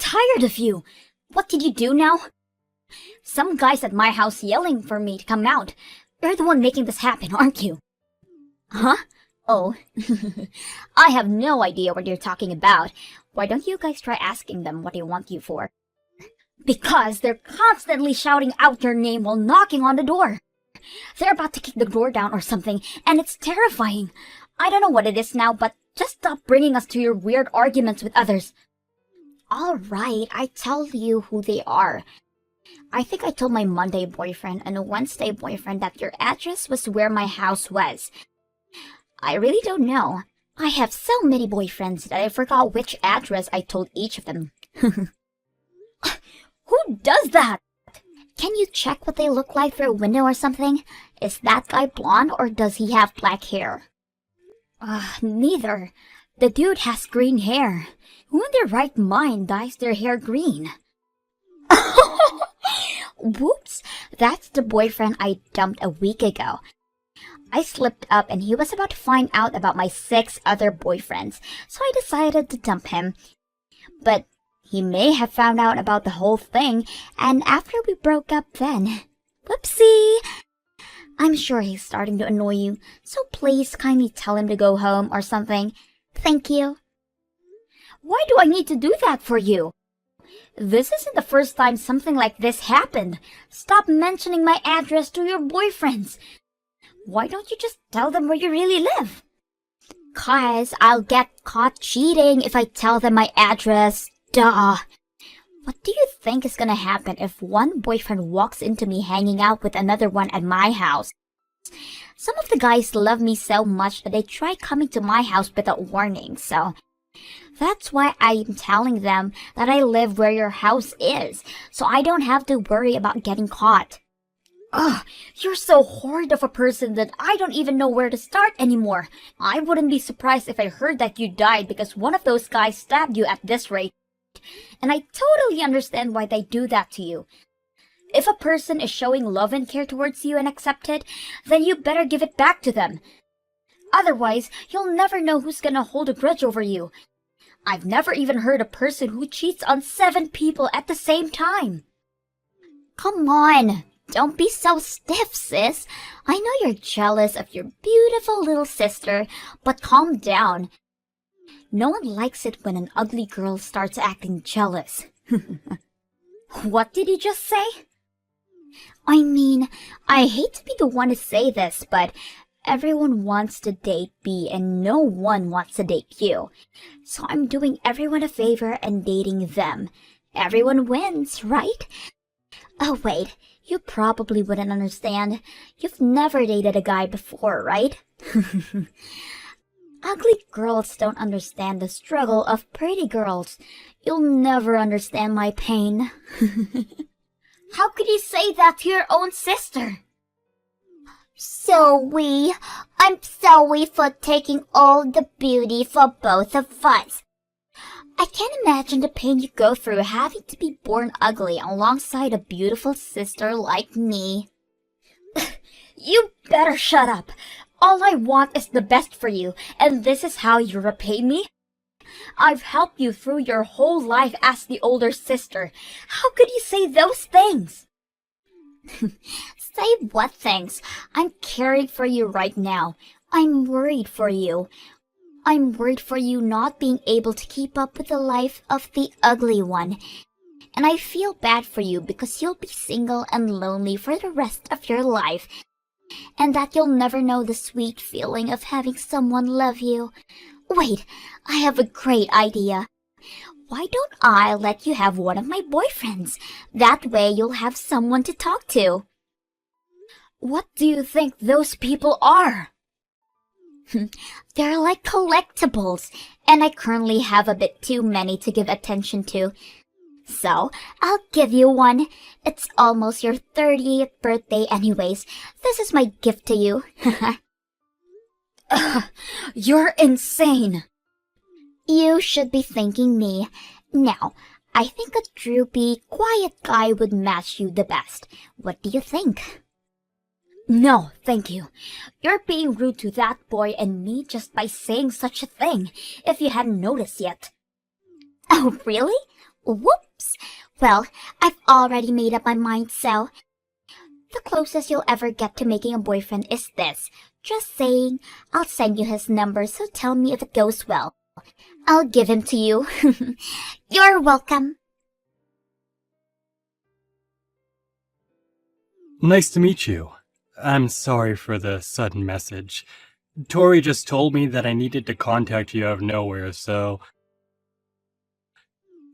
tired of you. What did you do now? Some guy's at my house yelling for me to come out. You're the one making this happen, aren't you? Huh? Oh, I have no idea what you're talking about. Why don't you guys try asking them what they want you for? Because they're constantly shouting out your name while knocking on the door. They're about to kick the door down or something, and it's terrifying. I don't know what it is now, but just stop bringing us to your weird arguments with others. All right, I tell you who they are. I think I told my Monday boyfriend and a Wednesday boyfriend that your address was where my house was. I really don't know. I have so many boyfriends that I forgot which address I told each of them. Who does that? Can you check what they look like through a window or something? Is that guy blonde or does he have black hair? Neither. The dude has green hair. Who in their right mind dyes their hair green? Whoops, that's the boyfriend I dumped a week ago. I slipped up and he was about to find out about my 6 other boyfriends, so I decided to dump him. But he may have found out about the whole thing, and after we broke up then. Whoopsie! I'm sure he's starting to annoy you, so please kindly tell him to go home or something. Thank you. Why do I need to do that for you? This isn't the first time something like this happened. Stop mentioning my address to your boyfriends. Why don't you just tell them where you really live? 'Cause I'll get caught cheating if I tell them my address. Duh. What do you think is gonna happen if one boyfriend walks into me hanging out with another one at my house? Some of the guys love me so much that they try coming to my house without warning, so that's why I'm telling them that I live where your house is, so I don't have to worry about getting caught. Ugh, you're so horrid of a person that I don't even know where to start anymore. I wouldn't be surprised if I heard that you died because one of those guys stabbed you at this rate. And I totally understand why they do that to you. If a person is showing love and care towards you and accept it, then you better give it back to them. Otherwise, you'll never know who's gonna hold a grudge over you. I've never even heard a person who cheats on 7 people at the same time. Come on, don't be so stiff, sis. I know you're jealous of your beautiful little sister, but calm down. No one likes it when an ugly girl starts acting jealous. What did you just say? I mean, I hate to be the one to say this, but everyone wants to date B and no one wants to date you. So I'm doing everyone a favor and dating them. Everyone wins, right? Oh wait, you probably wouldn't understand. You've never dated a guy before, right? Ugly girls don't understand the struggle of pretty girls. You'll never understand my pain. How could you say that to your own sister? I'm sorry for taking all the beauty for both of us. I can't imagine the pain you go through having to be born ugly alongside a beautiful sister like me. You better shut up. All I want is the best for you, and this is how you repay me? I've helped you through your whole life as the older sister. How could you say those things? Say what things? I'm caring for you right now. I'm worried for you. I'm worried for you not being able to keep up with the life of the ugly one. And I feel bad for you because you'll be single and lonely for the rest of your life. And that you'll never know the sweet feeling of having someone love you. Wait, I have a great idea. Why don't I let you have one of my boyfriends? That way you'll have someone to talk to. What do you think those people are? They're like collectibles, and I currently have a bit too many to give attention to. So, I'll give you one. It's almost your 30th birthday anyways. This is my gift to you. You're insane. You should be thanking me. Now, I think a droopy, quiet guy would match you the best. What do you think? No, thank you. You're being rude to that boy and me just by saying such a thing, if you hadn't noticed yet. Oh, really? Whoops! Well, I've already made up my mind, so the closest you'll ever get to making a boyfriend is this. Just saying, I'll send you his number, so tell me if it goes well. I'll give him to you. You're welcome. Nice to meet you. I'm sorry for the sudden message. Tori just told me that I needed to contact you out of nowhere, so...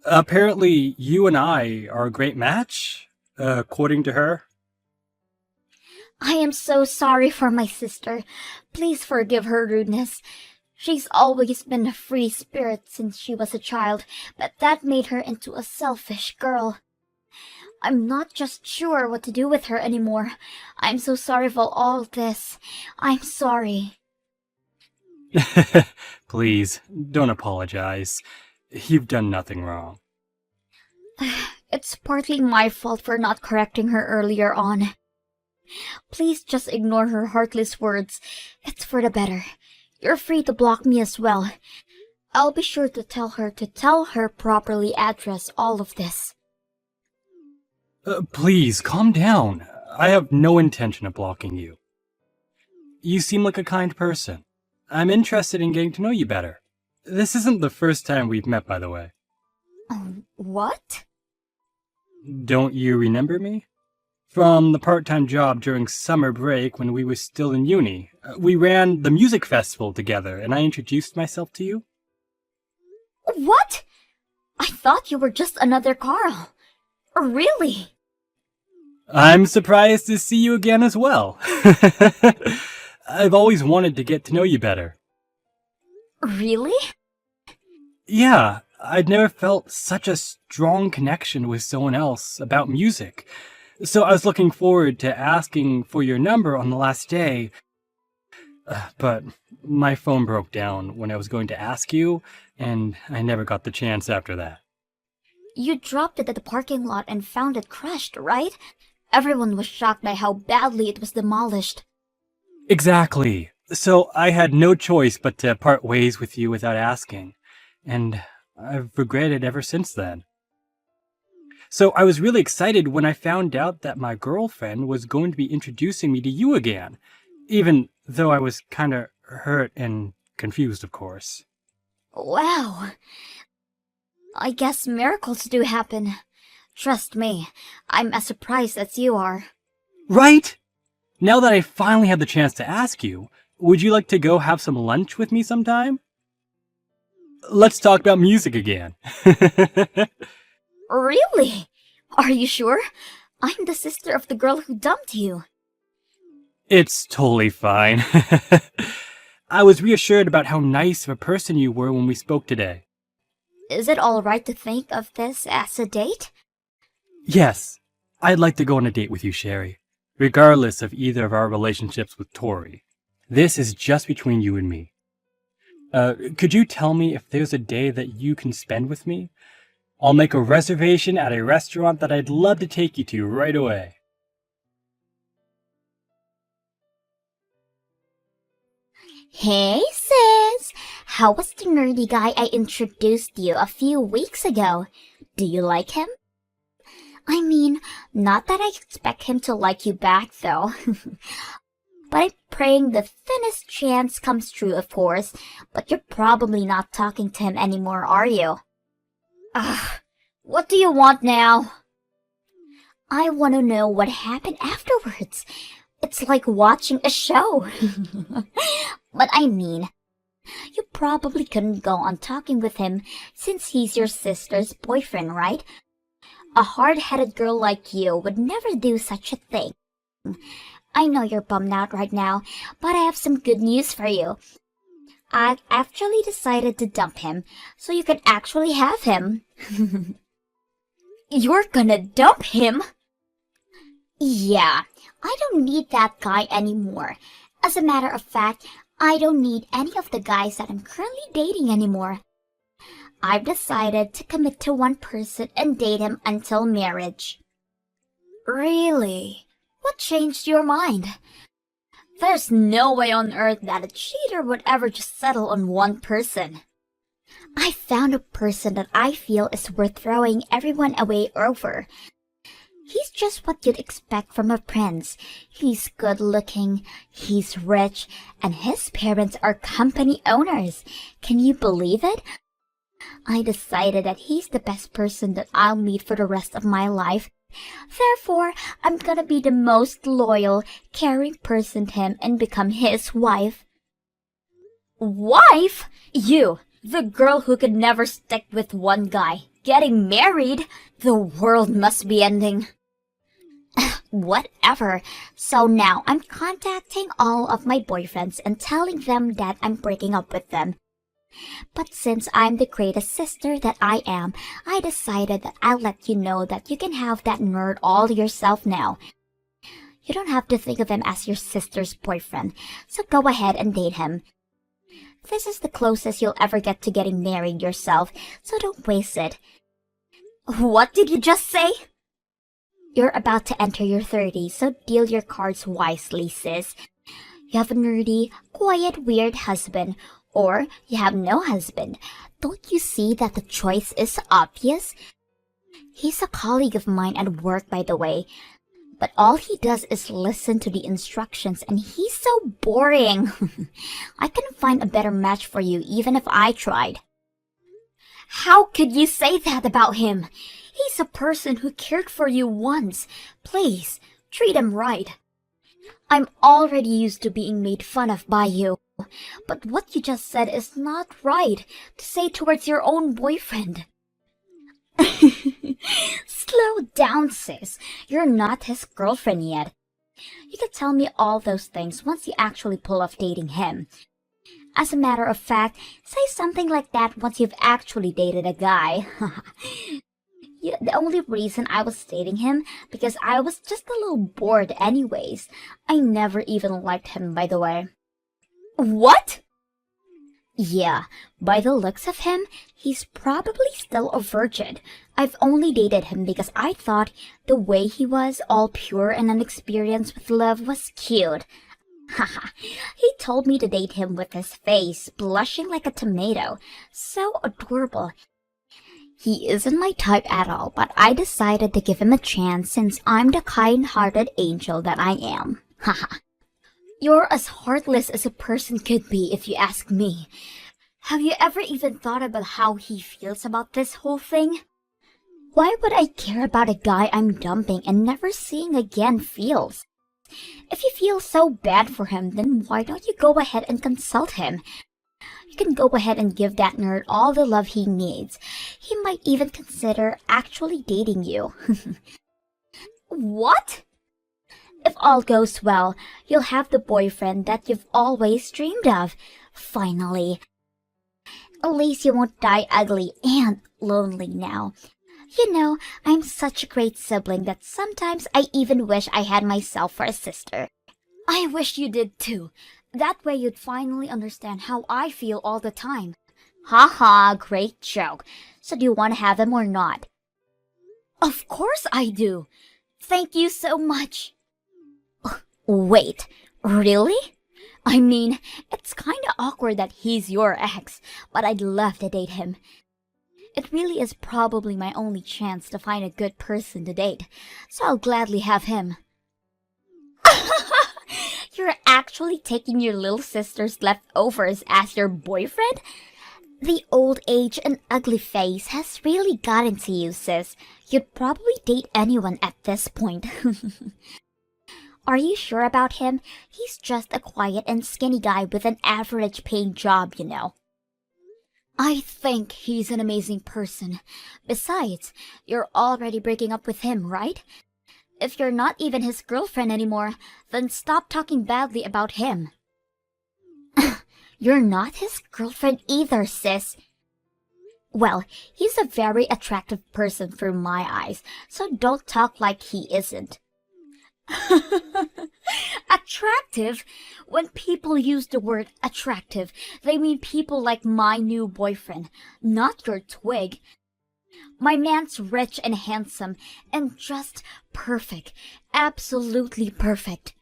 Apparently, you and I are a great match, according to her. I am so sorry for my sister. Please forgive her rudeness. She's always been a free spirit since she was a child, but that made her into a selfish girl. I'm not just sure what to do with her anymore. I'm so sorry for all this. I'm sorry. Please, don't apologize. You've done nothing wrong. It's partly my fault for not correcting her earlier on. Please just ignore her heartless words. It's for the better. You're free to block me as well. I'll be sure to tell her properly address all of this. Please, calm down. I have no intention of blocking you. You seem like a kind person. I'm interested in getting to know you better. This isn't the first time we've met, by the way. What? Don't you remember me? From the part-time job during summer break when we were still in uni. We ran the music festival together, and I introduced myself to you. What? I thought you were just another Carl. Really? I'm surprised to see you again as well. I've always wanted to get to know you better. Really? Yeah, I'd never felt such a strong connection with someone else about music. So I was looking forward to asking for your number on the last day. But my phone broke down when I was going to ask you, and I never got the chance after that. You dropped it at the parking lot and found it crushed, right? Everyone was shocked by how badly it was demolished. Exactly. So I had no choice but to part ways with you without asking. And I've regretted ever since then. So I was really excited when I found out that my girlfriend was going to be introducing me to you again. Even though I was kinda hurt and confused, of course. Wow. I guess miracles do happen. Trust me, I'm as surprised as you are. Right? Now that I finally had the chance to ask you, would you like to go have some lunch with me sometime? Let's talk about music again. Really? Are you sure? I'm the sister of the girl who dumped you. It's totally fine. I was reassured about how nice of a person you were when we spoke today. Is it alright to think of this as a date? Yes, I'd like to go on a date with you, Sherry, regardless of either of our relationships with Tori. This is just between you and me. Could you tell me if there's a day that you can spend with me? I'll make a reservation at a restaurant that I'd love to take you to right away. Hey sis! How was the nerdy guy I introduced you a few weeks ago? Do you like him? I mean, not that I expect him to like you back though. But I'm praying the thinnest chance comes true, of course. But you're probably not talking to him anymore, are you? Ugh, what do you want now? I want to know what happened afterwards. It's like watching a show. But I mean, you probably couldn't go on talking with him since he's your sister's boyfriend, right? A hard-headed girl like you would never do such a thing. I know you're bummed out right now, but I have some good news for you. I've actually decided to dump him, so you can actually have him. You're gonna dump him? Yeah, I don't need that guy anymore. As a matter of fact, I don't need any of the guys that I'm currently dating anymore. I've decided to commit to one person and date him until marriage. Really? What changed your mind? There's no way on earth that a cheater would ever just settle on one person. I found a person that I feel is worth throwing everyone away over. He's just what you'd expect from a prince. He's good looking, he's rich, and his parents are company owners. Can you believe it? I decided that he's the best person that I'll meet for the rest of my life. Therefore, I'm gonna be the most loyal, caring person to him and become his wife. Wife? You, the girl who could never stick with one guy, getting married? The world must be ending. Whatever. So now I'm contacting all of my boyfriends and telling them that I'm breaking up with them. But since I'm the greatest sister that I am, I decided that I'll let you know that you can have that nerd all yourself now. You don't have to think of him as your sister's boyfriend, so go ahead and date him. This is the closest you'll ever get to getting married yourself, so don't waste it. What did you just say? You're about to enter your 30s, so deal your cards wisely, sis. You have a nerdy, quiet, weird husband, or you have no husband. Don't you see that the choice is obvious? He's a colleague of mine at work, by the way, but all he does is listen to the instructions, and he's so boring. I couldn't find a better match for you even if I tried. How could you say that about him? He's a person who cared for you once. Please, treat him right. I'm already used to being made fun of by you, but what you just said is not right to say towards your own boyfriend. Slow down, sis. You're not his girlfriend yet. You can tell me all those things once you actually pull off dating him. As a matter of fact, say something like that once you've actually dated a guy. The only reason I was dating him because I was just a little bored anyways. I never even liked him, by the way. What? Yeah, by the looks of him, he's probably still a virgin. I've only dated him because I thought the way he was, all pure and unexperienced with love, was cute. Haha, he told me to date him with his face blushing like a tomato. So adorable. He isn't my type at all, but I decided to give him a chance since I'm the kind-hearted angel that I am. Haha. You're as heartless as a person could be if you ask me. Have you ever even thought about how he feels about this whole thing? Why would I care about a guy I'm dumping and never seeing again feels? If you feel so bad for him, then why don't you go ahead and consult him? You can go ahead and give that nerd all the love he needs. He might even consider actually dating you. What? If all goes well, you'll have the boyfriend that you've always dreamed of. Finally. At least you won't die ugly and lonely now. You know, I'm such a great sibling that sometimes I even wish I had myself for a sister. I wish you did too. That way you'd finally understand how I feel all the time. Ha ha, great joke. So do you want to have him or not? Of course I do. Thank you so much. Wait, really? I mean, it's kinda awkward that he's your ex, but I'd love to date him. It really is probably my only chance to find a good person to date, so I'll gladly have him. You're actually taking your little sister's leftovers as your boyfriend? The old age and ugly face has really gotten to you, sis. You'd probably date anyone at this point. Are you sure about him? He's just a quiet and skinny guy with an average paying job, you know. I think he's an amazing person. Besides, you're already breaking up with him, right? If you're not even his girlfriend anymore, then stop talking badly about him. You're not his girlfriend either, sis. Well, he's a very attractive person through my eyes, so don't talk like he isn't. Attractive? When people use the word attractive, they mean people like my new boyfriend, not your twig. My man's rich and handsome and just perfect. Absolutely perfect.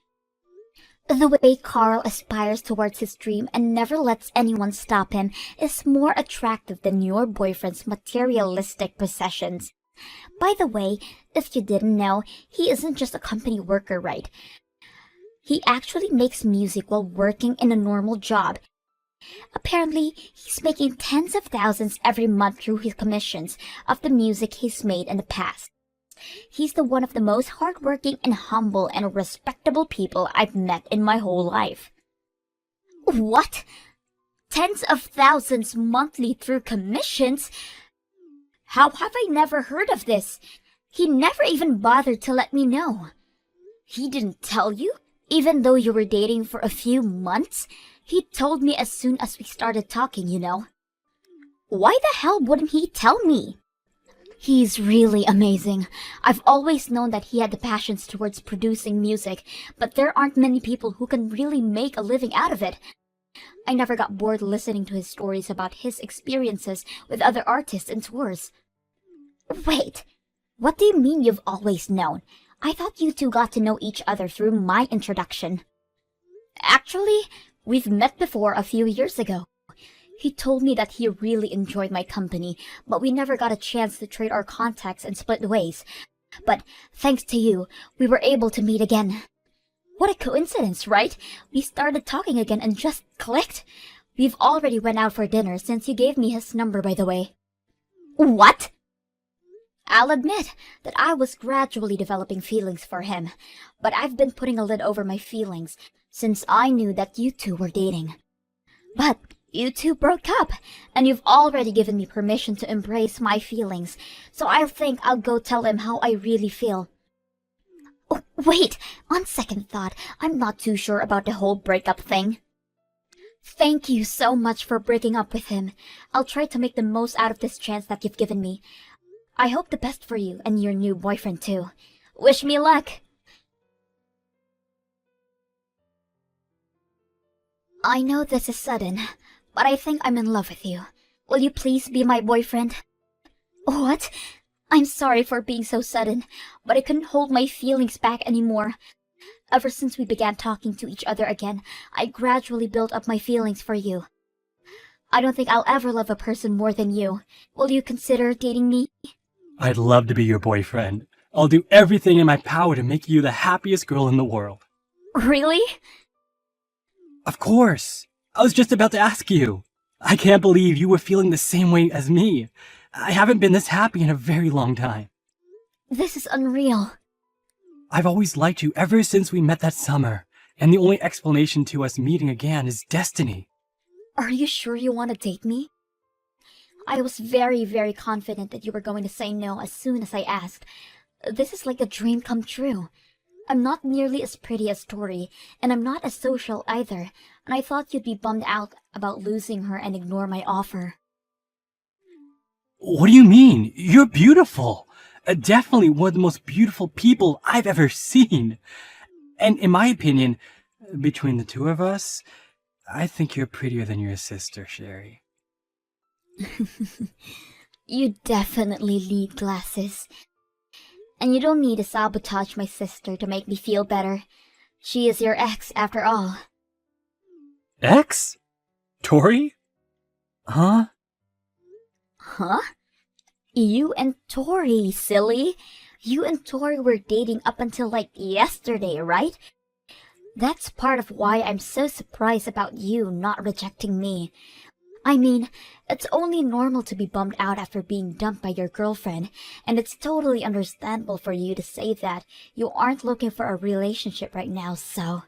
The way Carl aspires towards his dream and never lets anyone stop him is more attractive than your boyfriend's materialistic possessions. By the way, if you didn't know, he isn't just a company worker, right? He actually makes music while working in a normal job. Apparently, he's making tens of thousands every month through his commissions of the music he's made in the past. He's the one of the most hardworking and humble and respectable people I've met in my whole life. What? Tens of thousands monthly through commissions? How have I never heard of this? He never even bothered to let me know. He didn't tell you? Even though you were dating for a few months? He told me as soon as we started talking, you know. Why the hell wouldn't he tell me? He's really amazing. I've always known that he had the passions towards producing music, but there aren't many people who can really make a living out of it. I never got bored listening to his stories about his experiences with other artists and tours. Wait, what do you mean you've always known? I thought you two got to know each other through my introduction. Actually, we've met before a few years ago. He told me that he really enjoyed my company, but we never got a chance to trade our contacts and split ways. But thanks to you, we were able to meet again. What a coincidence, right? We started talking again and just clicked. We've already went out for dinner since you gave me his number, by the way. What? I'll admit that I was gradually developing feelings for him, but I've been putting a lid over my feelings since I knew that you two were dating. But you two broke up, and you've already given me permission to embrace my feelings, so I think I'll go tell him how I really feel. Oh, wait, on second thought, I'm not too sure about the whole breakup thing. Thank you so much for breaking up with him. I'll try to make the most out of this chance that you've given me. I hope the best for you and your new boyfriend too. Wish me luck! I know this is sudden, but I think I'm in love with you. Will you please be my boyfriend? What? I'm sorry for being so sudden, but I couldn't hold my feelings back anymore. Ever since we began talking to each other again, I gradually built up my feelings for you. I don't think I'll ever love a person more than you. Will you consider dating me? I'd love to be your boyfriend. I'll do everything in my power to make you the happiest girl in the world. Really? Of course. I was just about to ask you. I can't believe you were feeling the same way as me. I haven't been this happy in a very long time. This is unreal. I've always liked you ever since we met that summer, and the only explanation to us meeting again is destiny. Are you sure you want to date me? I was very, very confident that you were going to say no as soon as I asked. This is like a dream come true. I'm not nearly as pretty as Tori, and I'm not as social either, and I thought you'd be bummed out about losing her and ignore my offer. What do you mean? You're beautiful. Definitely one of the most beautiful people I've ever seen. And in my opinion, between the two of us, I think you're prettier than your sister, Sherry. You definitely need glasses. And you don't need to sabotage my sister to make me feel better. She is your ex, after all. Ex? Tori? Huh? Huh? You and Tori, silly. You and Tori were dating up until like yesterday, right? That's part of why I'm so surprised about you not rejecting me. I mean, it's only normal to be bummed out after being dumped by your girlfriend, and it's totally understandable for you to say that you aren't looking for a relationship right now, so...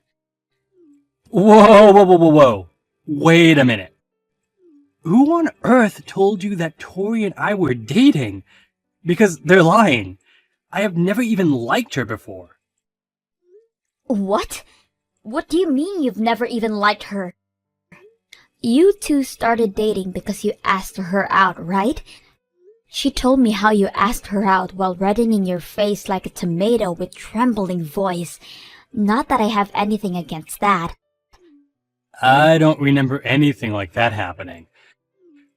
Whoa. Wait a minute. Who on earth told you that Tori and I were dating? Because they're lying. I have never even liked her before. What? What do you mean you've never even liked her? You two started dating because you asked her out, right? She told me how you asked her out while reddening your face like a tomato with trembling voice. Not that I have anything against that. I don't remember anything like that happening.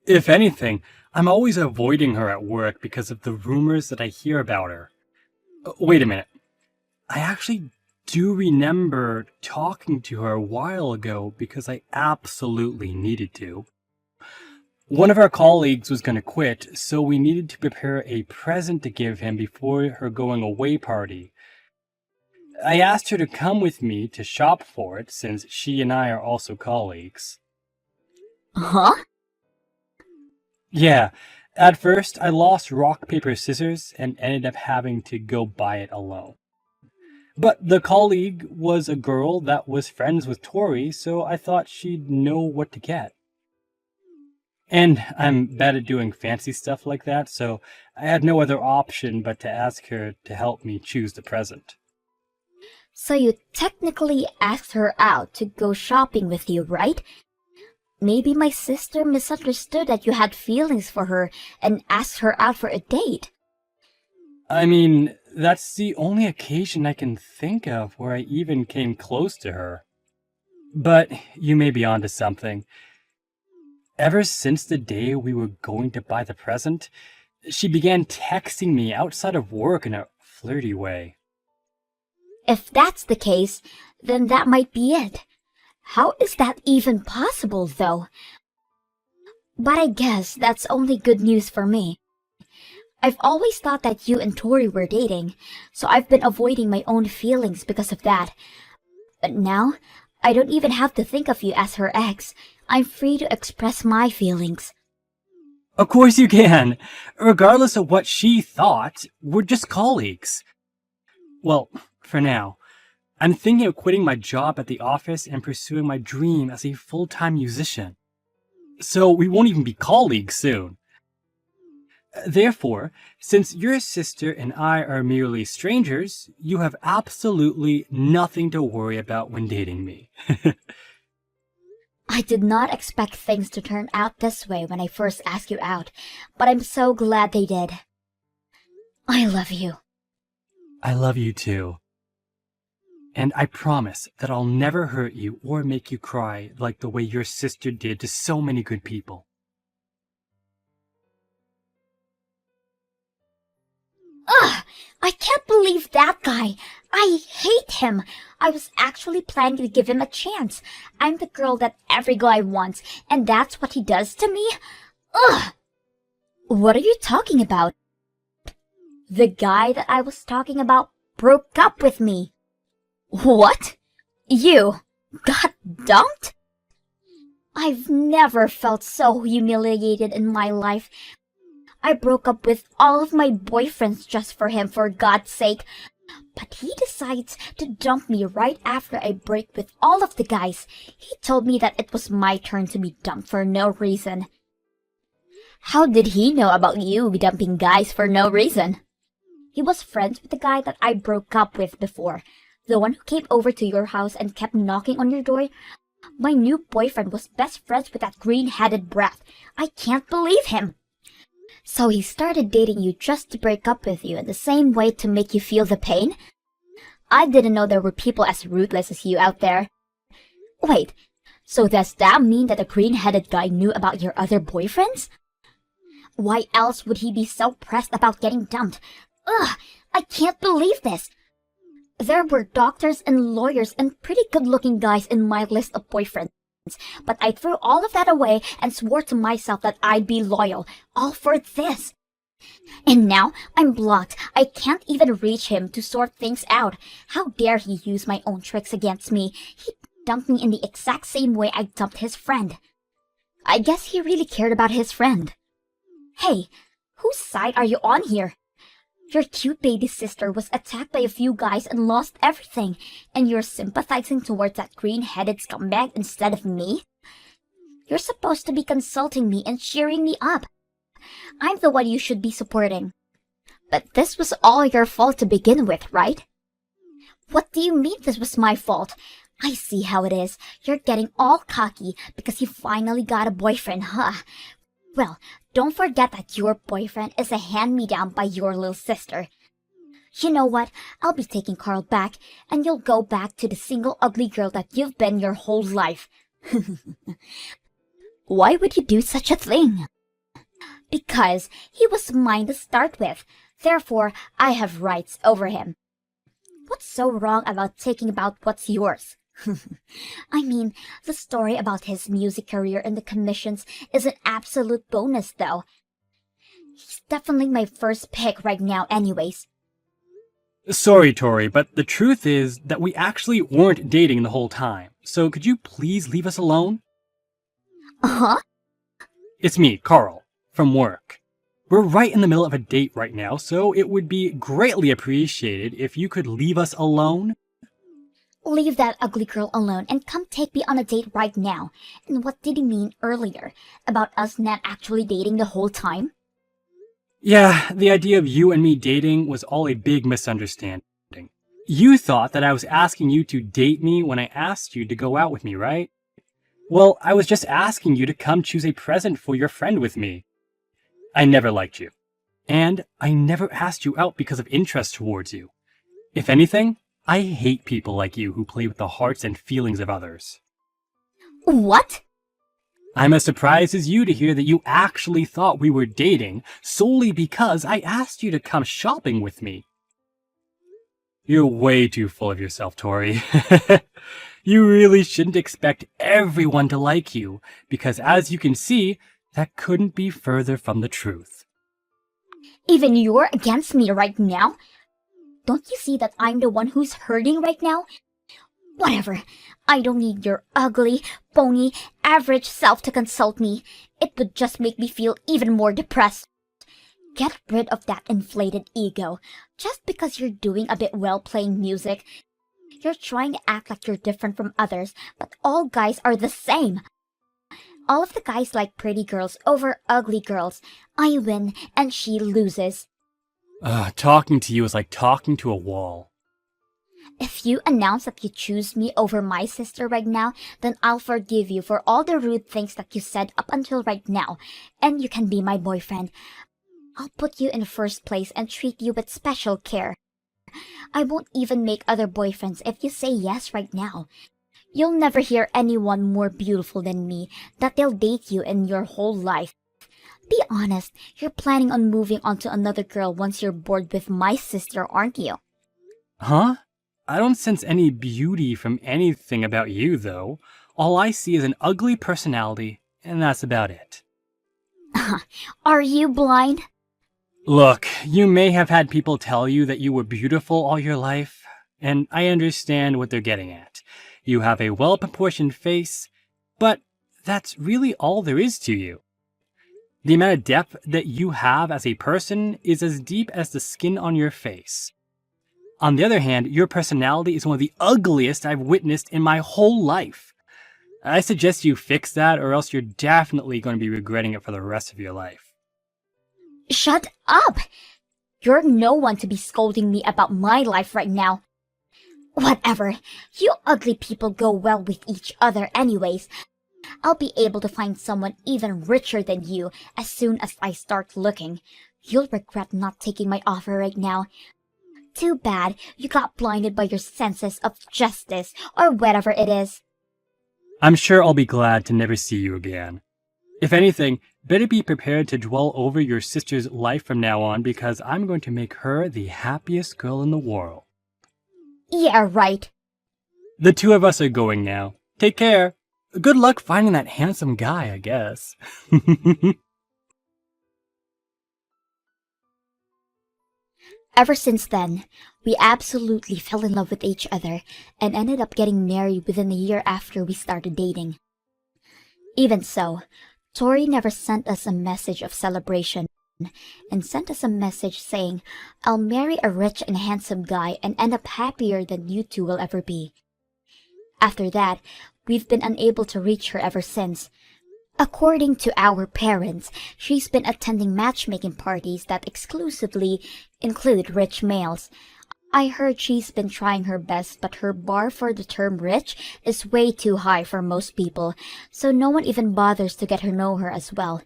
If anything, I'm always avoiding her at work because of the rumors that I hear about her. Wait a minute. I actually do remember talking to her a while ago because I absolutely needed to. One of our colleagues was going to quit, so we needed to prepare a present to give him before her going away party. I asked her to come with me to shop for it since she and I are also colleagues. Huh? Yeah, at first I lost rock, paper, scissors and ended up having to go buy it alone. But the colleague was a girl that was friends with Tori, so I thought she'd know what to get. And I'm bad at doing fancy stuff like that, so I had no other option but to ask her to help me choose the present. So you technically asked her out to go shopping with you, right? Maybe my sister misunderstood that you had feelings for her and asked her out for a date. I mean, that's the only occasion I can think of where I even came close to her. But you may be onto something. Ever since the day we were going to buy the present, she began texting me outside of work in a flirty way. If that's the case, then that might be it. How is that even possible, though? But I guess that's only good news for me. I've always thought that you and Tori were dating, so I've been avoiding my own feelings because of that. But now, I don't even have to think of you as her ex. I'm free to express my feelings. Of course you can. Regardless of what she thought, we're just colleagues. Well, for now. I'm thinking of quitting my job at the office and pursuing my dream as a full-time musician. So we won't even be colleagues soon. Therefore, since your sister and I are merely strangers, you have absolutely nothing to worry about when dating me. I did not expect things to turn out this way when I first asked you out, but I'm so glad they did. I love you. I love you too. And I promise that I'll never hurt you or make you cry like the way your sister did to so many good people. Ugh! I can't believe that guy! I hate him! I was actually planning to give him a chance. I'm the girl that every guy wants, and that's what he does to me? Ugh! What are you talking about? The guy that I was talking about broke up with me. What? You got dumped? I've never felt so humiliated in my life. I broke up with all of my boyfriends just for him, for God's sake. But he decides to dump me right after I break with all of the guys. He told me that it was my turn to be dumped for no reason. How did he know about you dumping guys for no reason? He was friends with the guy that I broke up with before. The one who came over to your house and kept knocking on your door. My new boyfriend was best friends with that green-headed brat. I can't believe him. So he started dating you just to break up with you in the same way to make you feel the pain? I didn't know there were people as ruthless as you out there. Wait, so does that mean that the green-headed guy knew about your other boyfriends? Why else would he be so pressed about getting dumped? Ugh, I can't believe this. There were doctors and lawyers and pretty good-looking guys in my list of boyfriends. But I threw all of that away and swore to myself that I'd be loyal, all for this. And now I'm blocked. I can't even reach him to sort things out. How dare he use my own tricks against me? He dumped me in the exact same way I dumped his friend. I guess he really cared about his friend. Hey, whose side are you on here? Your cute baby sister was attacked by a few guys and lost everything, and you're sympathizing towards that green-headed scumbag instead of me? You're supposed to be consulting me and cheering me up. I'm the one you should be supporting. But this was all your fault to begin with, right? What do you mean this was my fault? I see how it is. You're getting all cocky because you finally got a boyfriend, huh? Well, don't forget that your boyfriend is a hand-me-down by your little sister. You know what? I'll be taking Carl back, and you'll go back to the single ugly girl that you've been your whole life. Why would you do such a thing? Because he was mine to start with. Therefore, I have rights over him. What's so wrong about taking about what's yours? I mean, the story about his music career and the commissions is an absolute bonus, though. He's definitely my first pick right now anyways. Sorry, Tori, but the truth is that we actually weren't dating the whole time. So could you please leave us alone? Uh-huh. It's me, Carl, from work. We're right in the middle of a date right now, so it would be greatly appreciated if you could leave us alone. Leave that ugly girl alone and come take me on a date right now. And what did he mean earlier? About us not actually dating the whole time? Yeah, the idea of you and me dating was all a big misunderstanding. You thought that I was asking you to date me when I asked you to go out with me, right? Well, I was just asking you to come choose a present for your friend with me. I never liked you. And I never asked you out because of interest towards you. If anything, I hate people like you who play with the hearts and feelings of others. What? I'm as surprised as you to hear that you actually thought we were dating solely because I asked you to come shopping with me. You're way too full of yourself, Tori. You really shouldn't expect everyone to like you, because as you can see, that couldn't be further from the truth. Even you're against me right now? Don't you see that I'm the one who's hurting right now? Whatever. I don't need your ugly, phony, average self to consult me. It would just make me feel even more depressed. Get rid of that inflated ego. Just because you're doing a bit well playing music, you're trying to act like you're different from others, but all guys are the same. All of the guys like pretty girls over ugly girls. I win and she loses. Talking to you is like talking to a wall. If you announce that you choose me over my sister right now, then I'll forgive you for all the rude things that you said up until right now, and you can be my boyfriend. I'll put you in first place and treat you with special care. I won't even make other boyfriends if you say yes right now. You'll never hear anyone more beautiful than me that they'll date you in your whole life. Be honest, you're planning on moving on to another girl once you're bored with my sister, aren't you? Huh? I don't sense any beauty from anything about you, though. All I see is an ugly personality, and that's about it. Are you blind? Look, you may have had people tell you that you were beautiful all your life, and I understand what they're getting at. You have a well-proportioned face, but that's really all there is to you. The amount of depth that you have as a person is as deep as the skin on your face. On the other hand, your personality is one of the ugliest I've witnessed in my whole life. I suggest you fix that, or else you're definitely going to be regretting it for the rest of your life. Shut up! You're no one to be scolding me about my life right now. Whatever. You ugly people go well with each other anyways. I'll be able to find someone even richer than you as soon as I start looking. You'll regret not taking my offer right now. Too bad you got blinded by your senses of justice, or whatever it is. I'm sure I'll be glad to never see you again. If anything, better be prepared to dwell over your sister's life from now on, because I'm going to make her the happiest girl in the world. Yeah, right. The two of us are going now. Take care. Good luck finding that handsome guy, I guess. Ever since then, we absolutely fell in love with each other and ended up getting married within a year after we started dating. Even so, Tori never sent us a message of celebration and sent us a message saying, "I'll marry a rich and handsome guy and end up happier than you two will ever be." After that, we've been unable to reach her ever since. According to our parents, she's been attending matchmaking parties that exclusively include rich males. I heard she's been trying her best, but her bar for the term rich is way too high for most people, so no one even bothers to get to know her as well.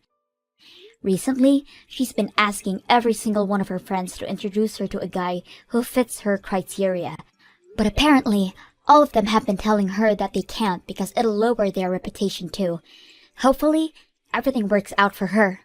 Recently, she's been asking every single one of her friends to introduce her to a guy who fits her criteria. But apparently, all of them have been telling her that they can't because it'll lower their reputation too. Hopefully, everything works out for her.